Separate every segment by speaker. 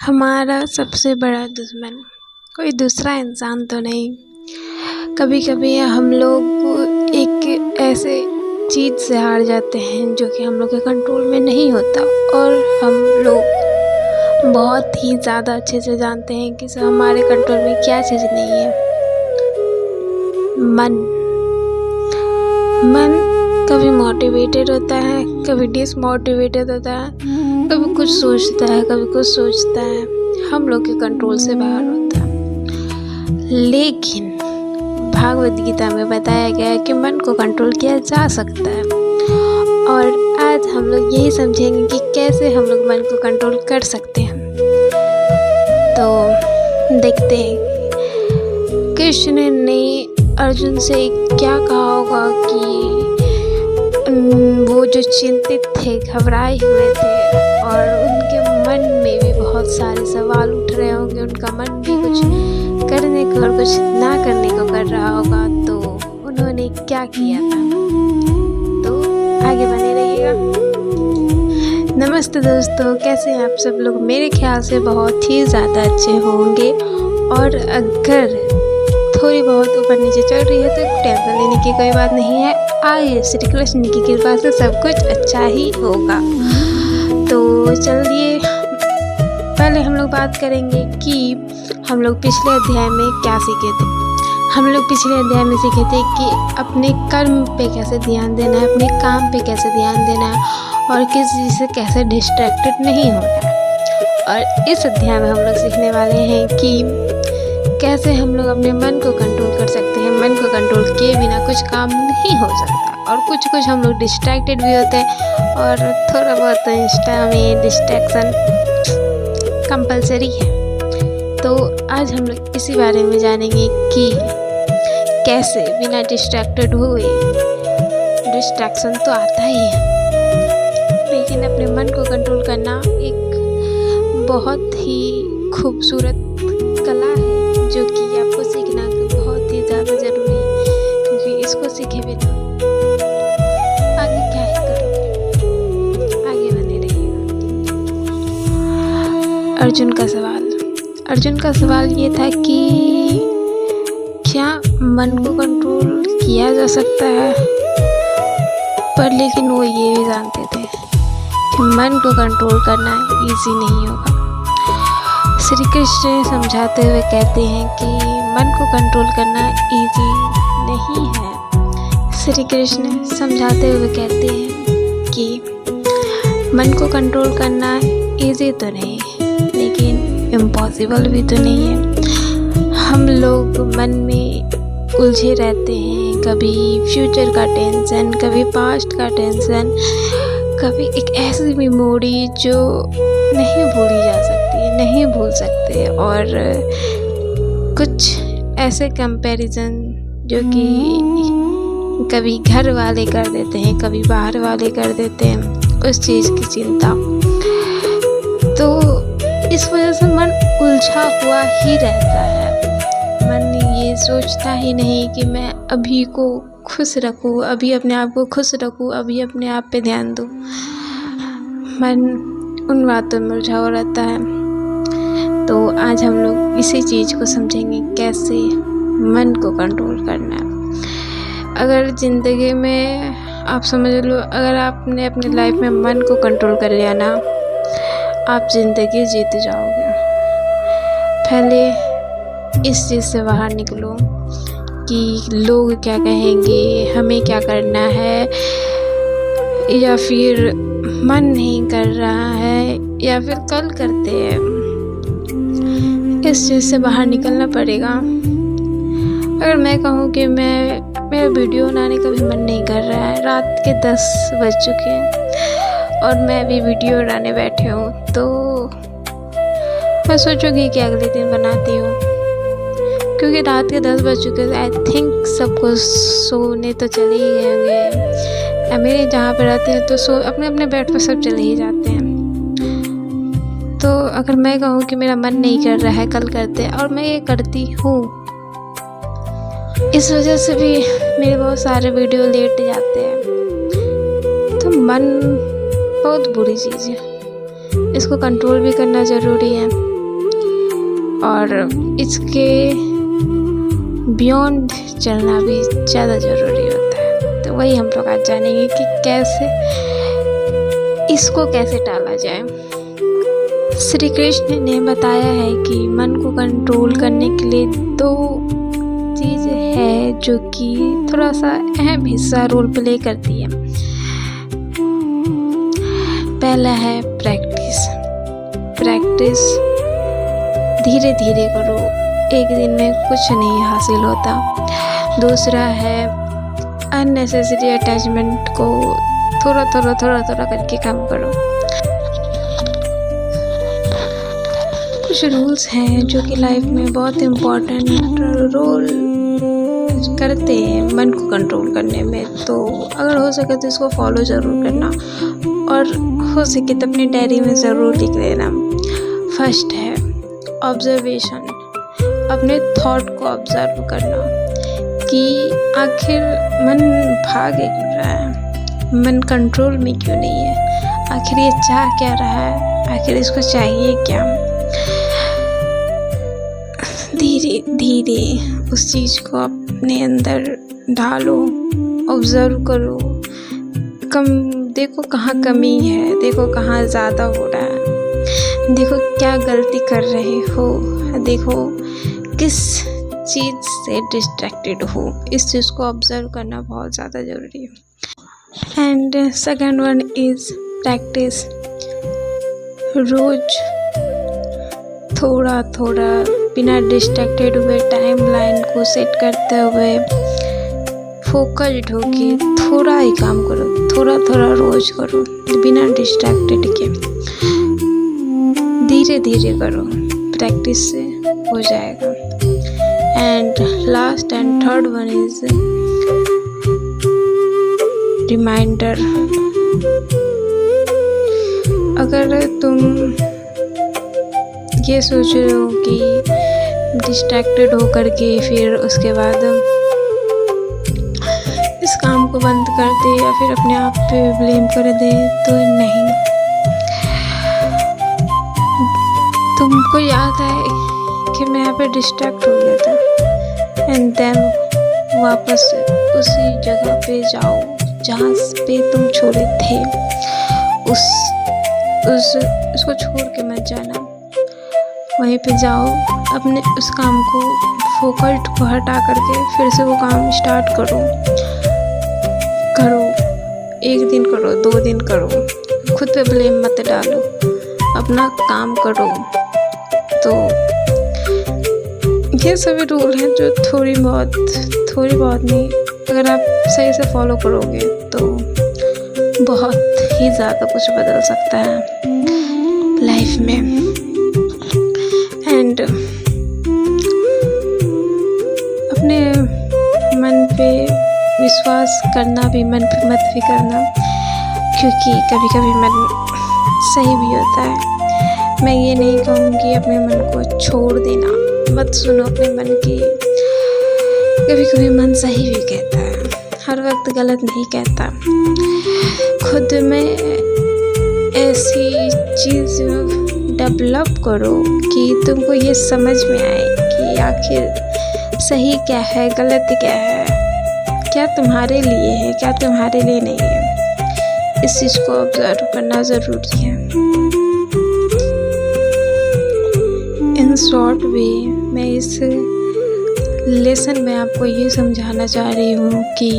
Speaker 1: हमारा सबसे बड़ा दुश्मन कोई दूसरा इंसान तो नहीं। कभी कभी हम लोग एक ऐसे चीज़ से हार जाते हैं जो कि हम लोग के कंट्रोल में नहीं होता, और हम लोग बहुत ही ज़्यादा अच्छे से जानते हैं कि हमारे कंट्रोल में क्या चीज़ नहीं है। मन कभी मोटिवेटेड होता है, कभी डिसमोटिवेटेड होता है, कभी कुछ सोचता है, कभी कुछ सोचता है, हम लोग के कंट्रोल से बाहर होता है। लेकिन भागवत गीता में बताया गया है कि मन को कंट्रोल किया जा सकता है, और आज हम लोग यही समझेंगे कि कैसे हम लोग मन को कंट्रोल कर सकते हैं। तो देखते हैं कृष्ण ने अर्जुन से क्या कहा होगा कि वो जो चिंतित थे, घबराए हुए थे, और उनके मन में भी बहुत सारे सवाल उठ रहे होंगे। उनका मन भी कुछ करने को और कुछ ना करने को कर रहा होगा। तो उन्होंने क्या किया था, तो आगे बने रहिएगा। नमस्ते दोस्तों, कैसे हैं आप सब लोग? मेरे ख्याल से बहुत ही ज़्यादा अच्छे होंगे, और अगर थोड़ी बहुत ऊपर नीचे चल रही है तो टेंशन लेने की कोई बात नहीं है। आइए, श्री कृष्ण की कृपा से सब कुछ अच्छा ही होगा। तो चलिए, पहले हम लोग बात करेंगे कि हम लोग पिछले अध्याय में क्या सीखे थे। हम लोग पिछले अध्याय में सीखे थे कि अपने कर्म पे कैसे ध्यान देना है, अपने काम पे कैसे ध्यान देना है, और किस चीज़ से कैसे डिस्ट्रैक्टेड नहीं होना है। और इस अध्याय में हम लोग सीखने वाले हैं कि कैसे हम लोग अपने मन को कंट्रोल कर सकते हैं। मन को कंट्रोल किए बिना कुछ काम नहीं हो सकता, और कुछ हम लोग डिस्ट्रैक्टेड भी होते हैं, और थोड़ा बहुत इंस्टा में डिस्ट्रैक्शन कंपलसरी है। तो आज हम लोग इसी बारे में जानेंगे कि कैसे बिना डिस्ट्रैक्टेड हुए, डिस्ट्रैक्शन तो आता ही है, लेकिन अपने मन को कंट्रोल करना एक बहुत ही खूबसूरत कला है जो कि आपको सीखना बहुत ही ज़्यादा ज़रूरी है, क्योंकि इसको सीखे बिना आगे क्या ही करोगे। आगे बने रहिएगा। अर्जुन का सवाल ये था कि क्या मन को कंट्रोल किया जा सकता है, पर लेकिन वो ये भी जानते थे कि मन को कंट्रोल करना इजी नहीं होगा। श्री कृष्ण समझाते हुए कहते हैं कि मन को कंट्रोल करना इजी नहीं है। श्री कृष्ण समझाते हुए कहते हैं कि मन को कंट्रोल करना इजी तो नहीं, लेकिन इम्पॉसिबल भी तो नहीं है। हम लोग मन में उलझे रहते हैं, कभी फ्यूचर का टेंशन, कभी पास्ट का टेंशन, कभी एक ऐसी मेमोरी जो नहीं भूली जा सकती, नहीं भूल सकते, और कुछ ऐसे कंपैरिजन जो कि कभी घर वाले कर देते हैं, कभी बाहर वाले कर देते हैं, उस चीज़ की चिंता। तो इस वजह से मन उलझा हुआ ही रहता है। मन ये सोचता ही नहीं कि मैं अभी को खुश रखूँ, अभी अपने आप को खुश रखूँ, अभी अपने आप पे ध्यान दूँ। मन उन बातों में उलझा हुआ रहता है। तो आज हम लोग इसी चीज़ को समझेंगे, कैसे मन को कंट्रोल करना है। अगर ज़िंदगी में आप समझ लो, अगर आपने अपनी लाइफ में मन को कंट्रोल कर लिया ना, आप ज़िंदगी जीत जाओगे। पहले इस चीज़ से बाहर निकलो कि लोग क्या कहेंगे, हमें क्या करना है, या फिर मन नहीं कर रहा है, या फिर कल करते हैं। इस चीज़ से बाहर निकलना पड़ेगा। अगर मैं कहूँ कि मेरा वीडियो बनाने का भी मन नहीं कर रहा है, रात के 10 बज चुके हैं और मैं भी वीडियो बनाने बैठे हूँ, तो मैं सोचूंगी कि अगले दिन बनाती हूँ, क्योंकि रात के 10 बज चुके हैं। आई थिंक सबको सोने तो चले ही गए होंगे। मेरे जहाँ पे रहते हैं तो अपने अपने बेड पर सब चले ही जाते हैं। तो अगर मैं कहूँ कि मेरा मन नहीं कर रहा है, कल करते, और मैं ये करती हूँ, इस वजह से भी मेरे बहुत सारे वीडियो लेट जाते हैं। तो मन बहुत बुरी चीज़ है। इसको कंट्रोल भी करना ज़रूरी है और इसके बियॉन्ड चलना भी ज़्यादा ज़रूरी होता है। तो वही हम लोग आज जानेंगे कि कैसे इसको कैसे टाला जाए। श्री कृष्ण ने बताया है कि मन को कंट्रोल करने के लिए 2 चीज़ है जो कि थोड़ा सा अहम हिस्सा रोल प्ले करती है। पहला है प्रैक्टिस धीरे धीरे करो, एक दिन में कुछ नहीं हासिल होता। दूसरा है अननेसेसरी अटैचमेंट को थोड़ा करके कम करो। कुछ रूल्स हैं जो कि लाइफ में बहुत इम्पोर्टेंट रोल करते हैं मन को कंट्रोल करने में, तो अगर हो सके तो इसको फॉलो ज़रूर करना और हो सके तो अपनी डायरी में ज़रूर लिख लेना। फर्स्ट है ऑब्जर्वेशन, अपने थॉट को ऑब्जर्व करना कि आखिर मन भागे क्यों रहा है, मन कंट्रोल में क्यों नहीं है, आखिर ये चाह क्या रहा है, आखिर इसको चाहिए क्या। धीरे धीरे उस चीज़ को अपने अंदर ढालो, ऑब्जर्व करो, देखो कहाँ कमी है, देखो कहाँ ज़्यादा हो रहा है, देखो क्या गलती कर रहे हो, देखो किस चीज़ से डिस्ट्रैक्टेड हो। इस चीज़ को ऑब्जर्व करना बहुत ज़्यादा ज़रूरी है। And second one is practice. रोज़ थोड़ा बिना डिस्ट्रैक्टेड हुए टाइम लाइन को सेट करते हुए फोकस्ड होके थोड़ा ही काम करो, थोड़ा रोज करो बिना डिस्ट्रैक्टेड के। धीरे धीरे करो, प्रैक्टिस से हो जाएगा। And last and third one is reminder. अगर तुम ये सोच रहे हो कि डिस्ट्रैक्टेड होकर के फिर उसके बाद इस काम को बंद कर दे या फिर अपने आप पे ब्लेम कर दे, तो नहीं। तुमको याद है कि मैं यहाँ पे डिस्ट्रैक्ट हो गया था, एंड देन वापस उसी जगह पे जाओ जहाँ पे तुम छोड़े थे। उसको छोड़ के मत जाना, वहीं पे जाओ, अपने उस काम को फोकस को हटा करके फिर से वो काम स्टार्ट करो। 1 दिन करो, 2 दिन करो, खुद पे ब्लेम मत डालो, अपना काम करो। तो ये सभी रूल हैं जो थोड़ी बहुत नहीं, अगर आप सही से फॉलो करोगे तो बहुत ही ज़्यादा कुछ बदल सकता है लाइफ में। एंड अपने मन पे विश्वास करना भी, मन पे मत भी करना, क्योंकि कभी कभी मन सही भी होता है। मैं ये नहीं कहूँगी अपने मन को छोड़ देना, मत सुनो अपने मन की। कभी कभी मन सही भी कहता है, हर वक्त गलत नहीं कहता। खुद में ऐसी चीज़ डेवलप करो कि तुमको ये समझ में आए कि आखिर सही क्या है, गलत क्या है, क्या तुम्हारे लिए है, क्या तुम्हारे लिए नहीं है। इस चीज़ को ऑब्जर्व करना ज़रूरी है। इन शॉर्ट वे मैं इस लेसन में आपको ये समझाना चाह रही हूँ कि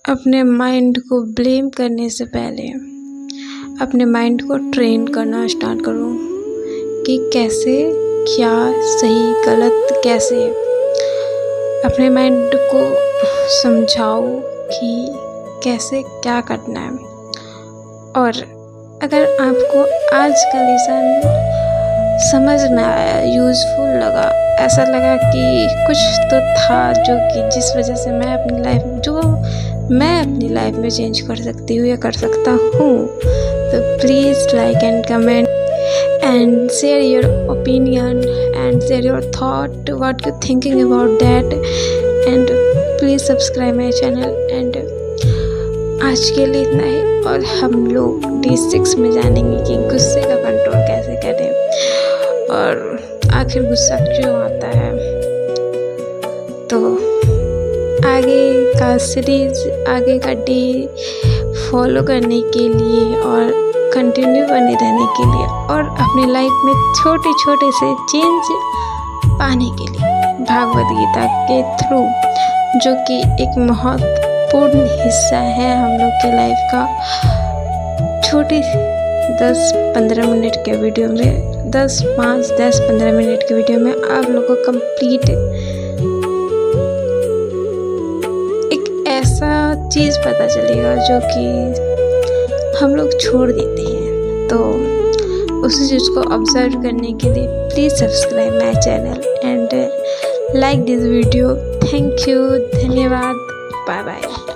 Speaker 1: अपने माइंड को ब्लेम करने से पहले अपने माइंड को ट्रेन करना स्टार्ट करो कि कैसे, क्या सही गलत कैसे। अपने माइंड को समझाओ कि कैसे क्या करना है। और अगर आपको आज का लेसन समझ में आया, यूज़फुल लगा, ऐसा लगा कि कुछ तो था जो कि जिस वजह से मैं अपनी लाइफ में चेंज कर सकती हूँ या कर सकता हूँ, तो please like and comment and share your opinion and share your thought, what you thinking about that, and please subscribe my channel. And आज के लिए इतना ही, और हम लोग D6 में जानेंगे कि गुस्से का कंट्रोल कैसे करें और आखिर गुस्सा क्यों आता है। तो आगे का सीरीज, आगे का डे फॉलो करने के लिए और कंटिन्यू बने रहने के लिए और अपनी लाइफ में छोटे छोटे से चेंज पाने के लिए भागवत गीता के थ्रू, जो कि एक महत्वपूर्ण हिस्सा है हम लोग के लाइफ का, छोटी 10-15 मिनट के वीडियो में 10-15 मिनट के वीडियो में आप लोग को कंप्लीट एक ऐसा चीज़ पता चलेगा जो कि हम लोग छोड़ देते हैं। तो उसी चीज़ को ऑब्जर्व करने के लिए please subscribe my channel and like this video. Thank you, धन्यवाद, बाय बाय।